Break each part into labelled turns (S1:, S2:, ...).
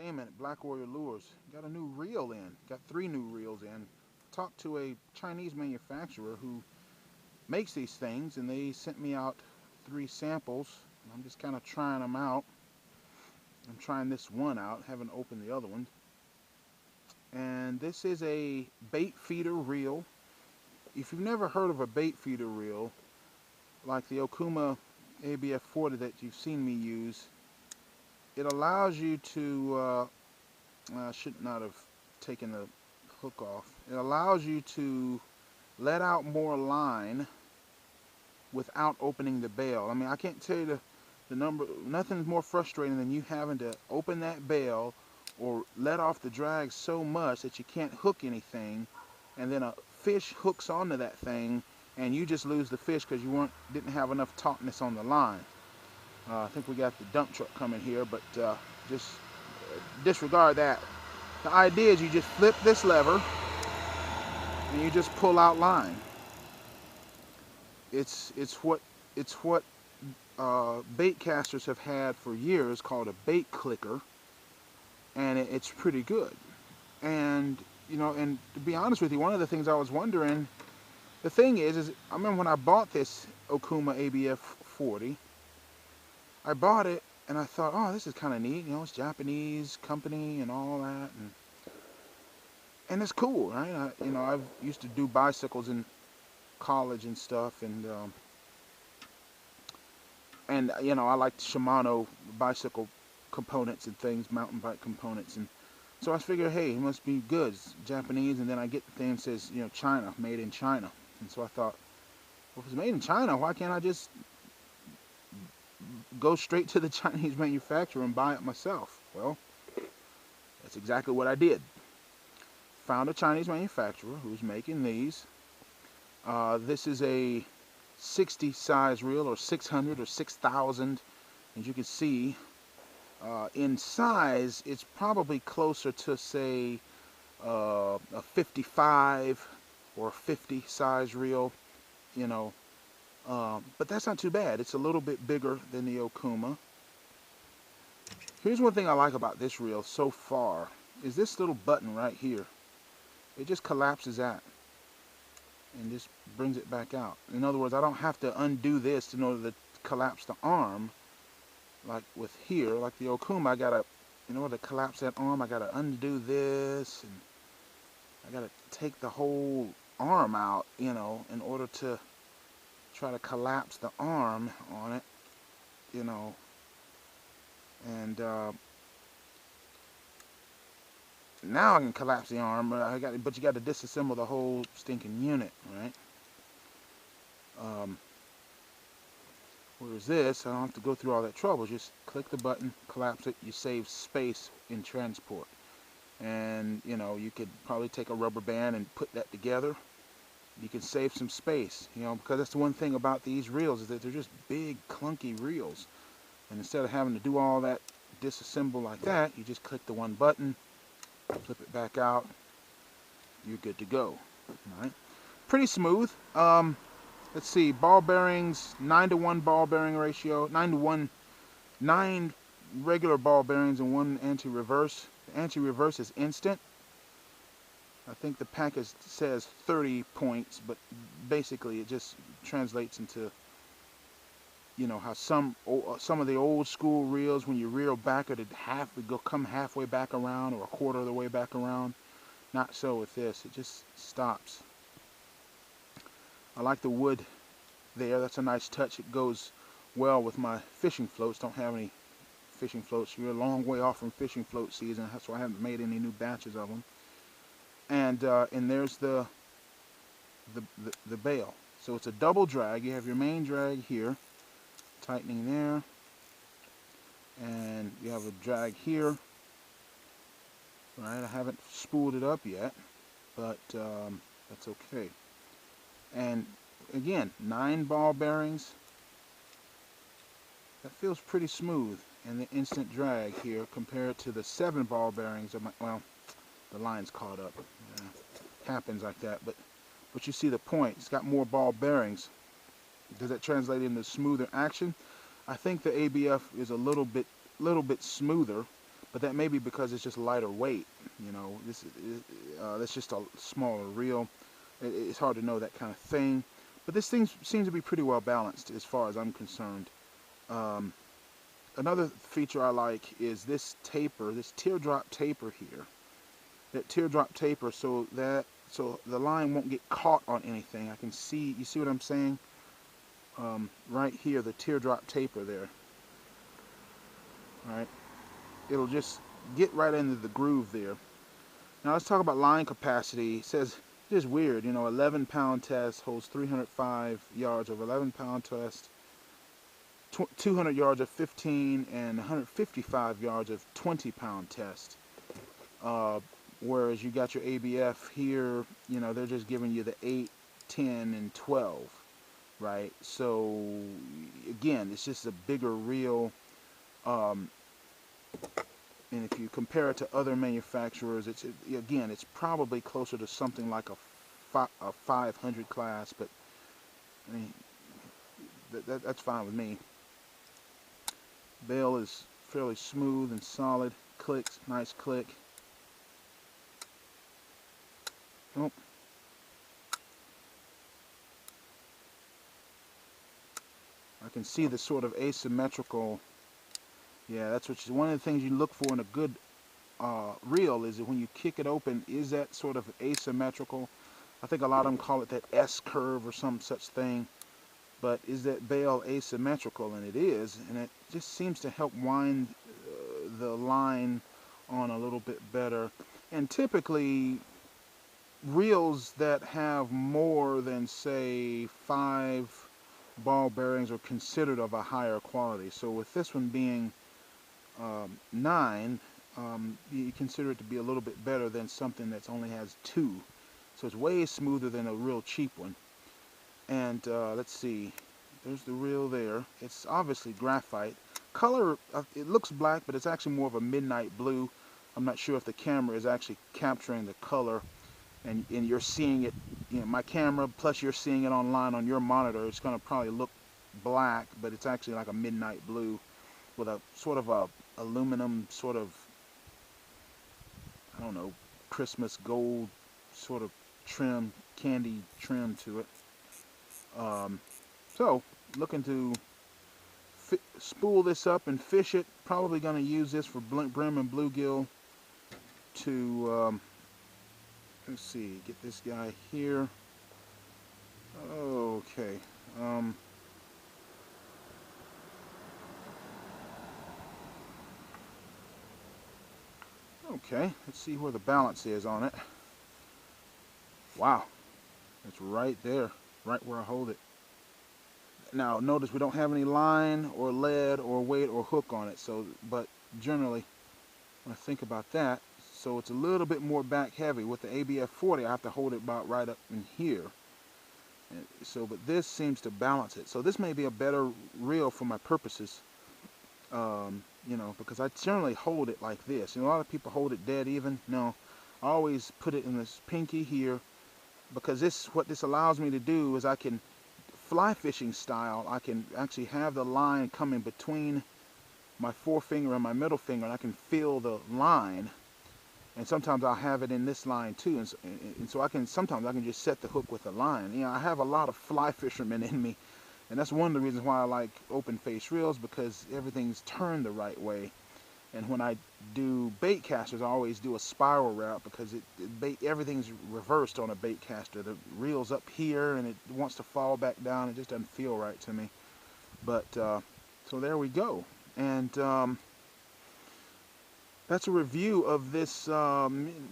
S1: Damon at Black Warrior Lures. Got a new reel in. Got 3 new reels in. Talked to a Chinese manufacturer who makes these things, and they sent me out 3 samples. I'm just kind of trying them out. I'm trying this one out. Haven't opened the other one. And this is a bait feeder reel. If you've never heard of a bait feeder reel, like the Okuma ABF 40 that you've seen me use, it allows you to I should not have taken the hook off. It allows you to let out more line without opening the bail. I mean, I can't tell you the number. Nothing's more frustrating than you having to open that bail or let off the drag so much that you can't hook anything, and then a fish hooks onto that thing, and you just lose the fish because you didn't have enough tautness on the line. I think we got the dump truck coming here, but just disregard that. The idea is you just flip this lever and you just pull out line. It's what bait casters have had for years, called a bait clicker, and it's pretty good. And and to be honest with you, one of the things I was wondering, the thing is I remember when I bought this Okuma ABF 40, I bought it and I thought, oh, this is kind of neat. It's Japanese company and all that, and it's cool, right? I've used to do bicycles in college and stuff, and I like Shimano bicycle components and things, mountain bike components, and so I figured, hey, it must be good. It's Japanese, and then I get the thing that says, China, made in China, and so I thought, well, if it's made in China, why can't I just go straight to the Chinese manufacturer and buy it myself? Well, that's exactly what I did. Found a Chinese manufacturer who's making these. This is a 60 size reel, or 600 or 6,000. As you can see, in size, it's probably closer to, say, a 55 or a 50 size reel, but that's not too bad. It's a little bit bigger than the Okuma. Here's one thing I like about this reel so far, is this little button right here. It just collapses that and just brings it back out. In other words, I don't have to undo this in order to collapse the arm, like with here, like the Okuma. I gotta, in order to collapse that arm, I gotta undo this, and I gotta take the whole arm out, in order to try to collapse the arm on it, and now I can collapse the arm, but you got to disassemble the whole stinking unit, right? Whereas this, I don't have to go through all that trouble. Just click the button, collapse it, you save space in transport. And you could probably take a rubber band and put that together. You can save some space, because that's the one thing about these reels, is that they're just big, clunky reels. And instead of having to do all that disassemble like that, you just click the one button, flip it back out, you're good to go. All right, pretty smooth. Let's see, ball bearings, 9-to-1 ball bearing ratio, 9-to-1, 9 regular ball bearings and 1 anti-reverse. The anti-reverse is instant. I think the package says 30 points, but basically it just translates into, how some of the old school reels, when you reel back at it, come halfway back around or a quarter of the way back around. Not so with this. It just stops. I like the wood there. That's a nice touch. It goes well with my fishing floats. Don't have any fishing floats. You're a long way off from fishing float season. That's why I haven't made any new batches of them. And there's the bail. So it's a double drag. You have your main drag here, tightening there, and you have a drag here. Right, I haven't spooled it up yet, but that's okay. And again, 9 ball bearings. That feels pretty smooth, and the instant drag here compared to the 7 ball bearings of well, the line's caught up. Happens like that, but you see the point. It's got more ball bearings. Does that translate into smoother action? I think the ABF is a little bit smoother, but that may be because it's just lighter weight. You know, that's just a smaller reel. It's hard to know that kind of thing. But this thing seems to be pretty well balanced as far as I'm concerned. Um, Another feature I like is this taper, this teardrop taper here. That teardrop taper, so the line won't get caught on anything. I can see, you see what I'm saying? Right here, the teardrop taper there. All right, it'll just get right into the groove there. Now let's talk about line capacity. It says, it's just weird, you know, 11-pound test holds 305 yards of 11-pound test, 200 yards of 15, and 155 yards of 20-pound test. Whereas you got your ABF here, you know, they're just giving you the 8, 10, and 12, right? So again, it's just a bigger reel. And if you compare it to other manufacturers, again, it's probably closer to something like a 500 class, but I mean, that's fine with me. Bail is fairly smooth and solid. Clicks, nice click. Oh. I can see the sort of asymmetrical. Yeah, that's one of the things you look for in a good reel, is that when you kick it open, is that sort of asymmetrical? I think a lot of them call it that S curve or some such thing. But is that bail asymmetrical? And it is, and it just seems to help wind the line on a little bit better. And typically, reels that have more than, say, 5 ball bearings are considered of a higher quality. So with this one being 9, you consider it to be a little bit better than something that only has 2. So it's way smoother than a real cheap one. And let's see, there's the reel there. It's obviously graphite. Color, it looks black, but it's actually more of a midnight blue. I'm not sure if the camera is actually capturing the color, and you're seeing it, you know, my camera, plus you're seeing it online on your monitor. It's going to probably look black, but it's actually like a midnight blue with a sort of a aluminum sort of, I don't know, Christmas gold sort of trim, candy trim to it. So looking to spool this up and fish it. Probably going to use this for brim and bluegill to let's see, get this guy here. Okay. Okay, let's see where the balance is on it. Wow, it's right there, right where I hold it. Now notice we don't have any line or lead or weight or hook on it, so, but generally when I think about that, so it's a little bit more back heavy. With the ABF 40, I have to hold it about right up in here. And so, but this seems to balance it. So this may be a better reel for my purposes. You know, because I generally hold it like this. You know, a lot of people hold it dead even. No, I always put it in this pinky here, because what this allows me to do is I can, fly fishing style, I can actually have the line coming between my forefinger and my middle finger, and I can feel the line. And sometimes I'll have it in this line too, and so sometimes I can just set the hook with the line. You know, I have a lot of fly fishermen in me, and that's one of the reasons why I like open face reels, because everything's turned the right way. And when I do bait casters, I always do a spiral route, because everything's reversed on a bait caster. The reel's up here and it wants to fall back down. It just doesn't feel right to me. But so there we go. And that's a review of this no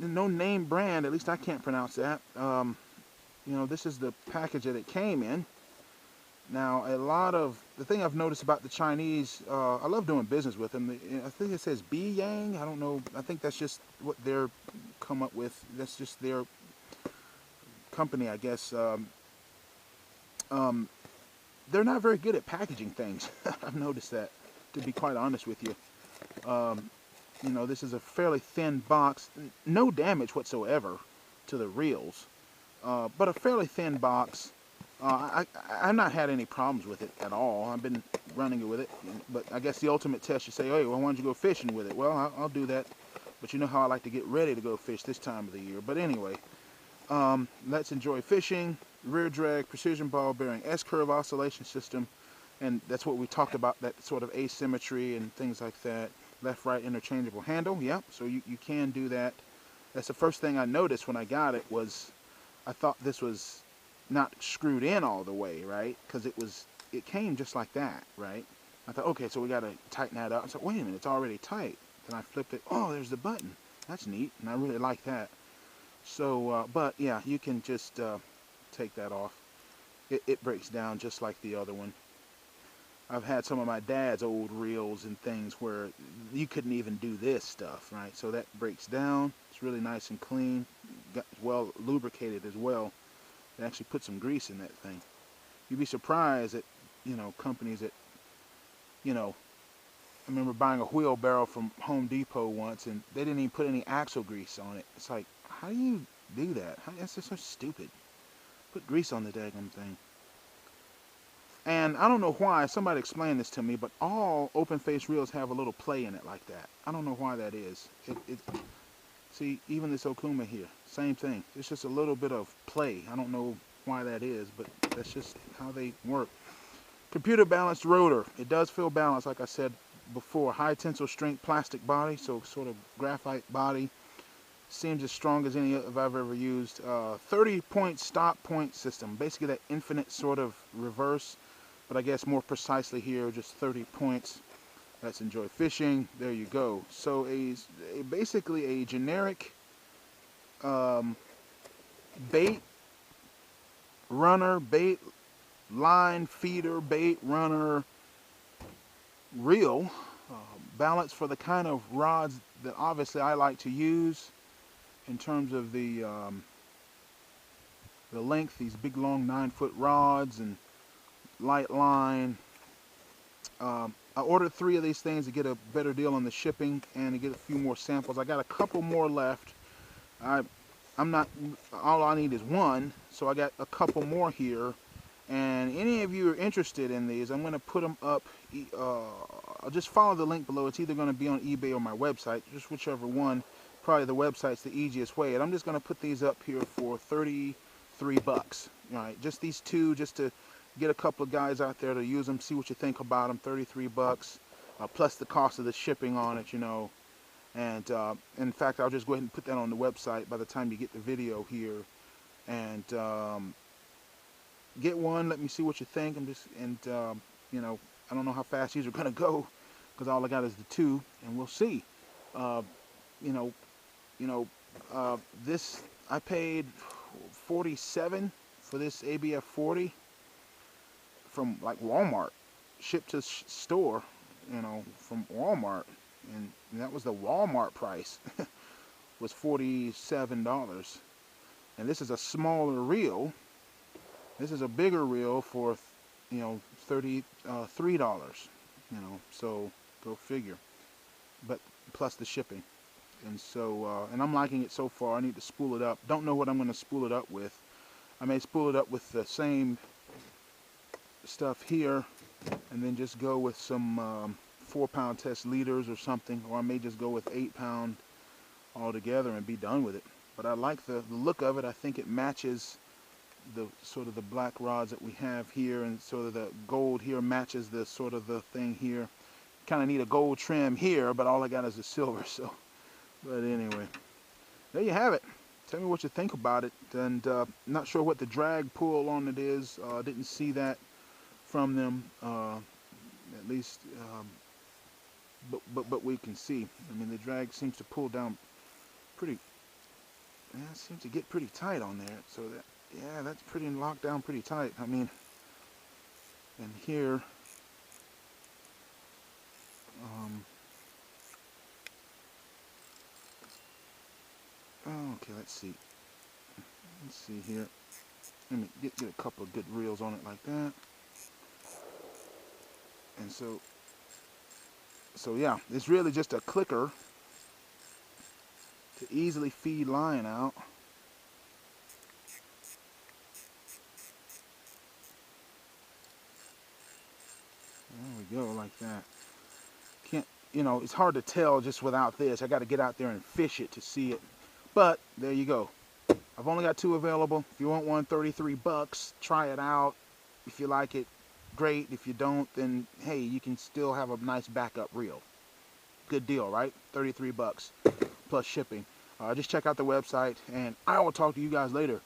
S1: name brand. At least I can't pronounce that. You know, this is the package that it came in. Now, the thing I've noticed about the Chinese, I love doing business with them. I think it says Yang. I don't know. I think that's just what they're come up with. That's just their company, I guess. They're not very good at packaging things. I've noticed that, to be quite honest with you. You know, this is a fairly thin box. No damage whatsoever to the reels, but a fairly thin box. I've not had any problems with it at all. I've been running it with it, but I guess the ultimate test, you say, hey, well, why don't you go fishing with it? Well, I'll do that, but you know how I like to get ready to go fish this time of the year. But anyway, let's enjoy fishing. Rear drag, precision ball bearing, S-curve oscillation system, and that's what we talked about, that sort of asymmetry and things like that. Left-right interchangeable handle, yep, so you can do that. That's the first thing I noticed when I got it was I thought this was not screwed in all the way, right? Because it came just like that, right? I thought, okay, so we got to tighten that up. I said, wait a minute, it's already tight. Then I flipped it. Oh, there's the button. That's neat, and I really like that. So, but yeah, you can just take that off. It breaks down just like the other one. I've had some of my dad's old reels and things where you couldn't even do this stuff, right? So that breaks down. It's really nice and clean, got well lubricated as well. They actually put some grease in that thing. You'd be surprised at, companies that, I remember buying a wheelbarrow from Home Depot once, and they didn't even put any axle grease on it. It's like, how do you do that? That's just so stupid. Put grease on the daggum thing. And I don't know why, somebody explained this to me, but all open face reels have a little play in it like that. I don't know why that is. See, even this Okuma here, same thing. It's just a little bit of play. I don't know why that is, but that's just how they work. Computer balanced rotor. It does feel balanced, like I said before. High tensile strength plastic body, so sort of graphite body. Seems as strong as any I've ever used. 30-point stop point system. Basically that infinite sort of reverse, but I guess more precisely here, just 30 points. Let's enjoy fishing. There you go. So basically a generic bait runner, bait line feeder, bait runner reel, balanced for the kind of rods that obviously I like to use in terms of the length. These big long 9-foot rods and light line. I ordered 3 of these things to get a better deal on the shipping and to get a few more samples. I got a couple more left. I'm not, all I need is 1, so I got a couple more here. And any of you are interested in these, I'm going to put them up. I'll just follow the link below. It's either going to be on eBay or my website, just whichever one. Probably the website's the easiest way. And I'm just going to put these up here for 33 bucks. All right, just these 2, just to get a couple of guys out there to use them, see what you think about them. 33 bucks, plus the cost of the shipping on it, And in fact, I'll just go ahead and put that on the website by the time you get the video here. And get one, let me see what you think. I don't know how fast these are going to go, because all I got is the 2, and we'll see. This, I paid $47 for this ABF 40 from like Walmart, shipped to store, from Walmart, and that was the Walmart price. Was $47. And this is a smaller reel. This is a bigger reel for, $33. So go figure. But plus the shipping. And so, and I'm liking it so far. I need to spool it up. Don't know what I'm going to spool it up with. I may spool it up with the same stuff here, and then just go with some 4-pound test leaders or something, or I may just go with 8-pound altogether and be done with it. But I like the look of it. I think it matches the sort of the black rods that we have here, and sort of the gold here matches the sort of the thing here. Kind of need a gold trim here, but all I got is the silver. So, but anyway, there you have it. Tell me what you think about it. And not sure what the drag pull on it is. Didn't see that from them, at least. But we can see. I mean, the drag seems to pull down pretty. Yeah, it seems to get pretty tight on there. So that, yeah, that's pretty locked down pretty tight. I mean, and here, okay, let's see. Let's see here. Let me get a couple of good reels on it like that. And so yeah, it's really just a clicker to easily feed line out. you go, like that. Can't, you know, it's hard to tell just without this. I got to get out there and fish it to see it. But there you go. I've only got 2 available. If you want one, 33 bucks. Try it out. If you like it, great. If you don't, then hey, you can still have a nice backup reel. Good deal, right? 33 bucks plus shipping. Just check out the website, and I will talk to you guys later.